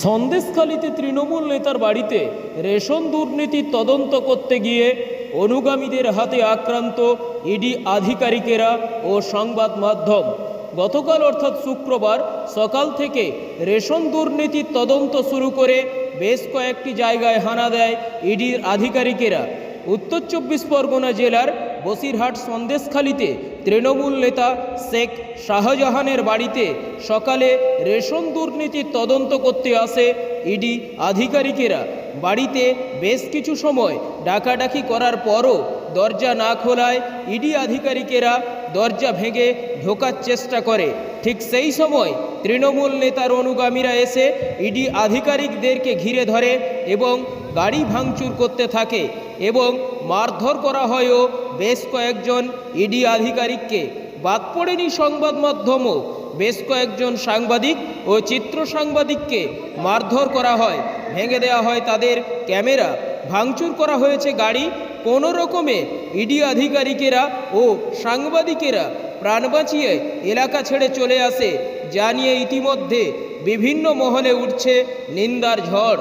সন্দেশখালীতে তৃণমূল নেতার বাড়িতে রেশন দুর্নীতির তদন্ত করতে গিয়ে অনুগামীদের হাতে আক্রান্ত ইডি আধিকারিকেরা ও সংবাদ মাধ্যম। গতকাল অর্থাৎ শুক্রবার সকাল থেকে রেশন দুর্নীতির তদন্ত শুরু করে বেশ কয়েকটি জায়গায় হানা দেয় ইডির আধিকারিকেরা। উত্তর 24 পরগনা জেলার বসিরহাট সন্দেশখালীতে তৃণমূল নেতা শেখ শাহজাহানের বাড়িতে সকালে রেশন দুর্নীতির তদন্ত করতে আসে ইডি আধিকারিকেরা। বাড়িতে বেশ কিছু সময় ডাকাডাকি করার পরও দরজা না খোলায় ইডি আধিকারিকেরা দরজা ভেঙে ঢোকার চেষ্টা করে। ঠিক সেই সময় তৃণমূল নেতার অনুগামীরা এসে ইডি আধিকারিকদেরকে ঘিরে ধরে এবং গাড়ি ভাঙচুর করতে থাকে এবং মারধর করা হয়ও বেশ কয়েকজন ইডি আধিকারিককে। বাদ পড়েনি সংবাদ মাধ্যমও। বেশ কয়েকজন সাংবাদিক ও চিত্র সাংবাদিককে মারধর করা হয়, ভেঙে দেওয়া হয় তাদের ক্যামেরা, ভাঙচুর করা হয়েছে গাড়ি। কোনো রকমে ইডি আধিকারিকেরা ও সাংবাদিকেরা প্রাণ বাঁচিয়ে এলাকা ছেড়ে চলে আসে, যা নিয়ে ইতিমধ্যে বিভিন্ন মহলে উঠছে নিন্দার ঝড়।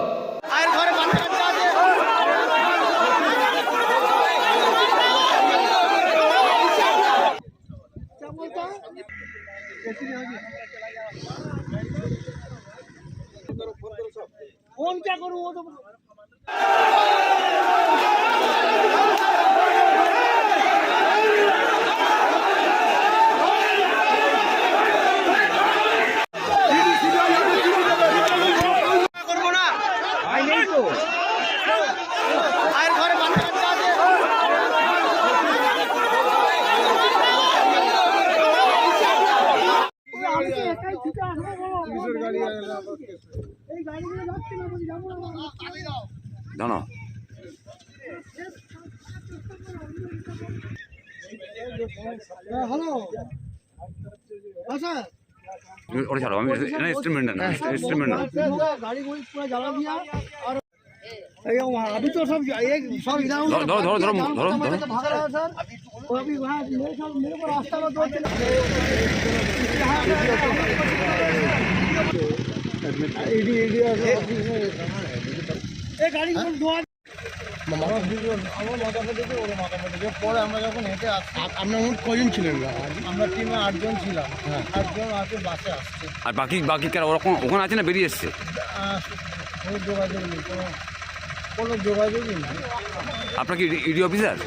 फोन क्या करूँ वो तो জানো हेलो अच्छा ওটা ছাড়ো, আমি ইনস্ট্রুমেন্ট না गाड़ी को पूरा जला दिया और अभी तो सब सब इधर ধরো ধরো ধরো ধরো ধরো भाग रहा है सर। वो अभी वहाँ मेरे को रास्ता में दो गाड़ी को धोआ আমার মাথাটা দেখে ওর মাথাটা দেখে পরে আমরা যখন হেঁটে আসছি, আপনার মোট কজন ছিলেন? আমরা টিমে 8 জন ছিলাম। 8 জন আছে, বাসে আসছে। আর বাকি কারা ওরকম ওখানে আছে না বেরিয়ে এসছে? কোনো যোগাযোগ নেই, কোনো যোগাযোগই নেই। আপনার কি ইডি অফিসার?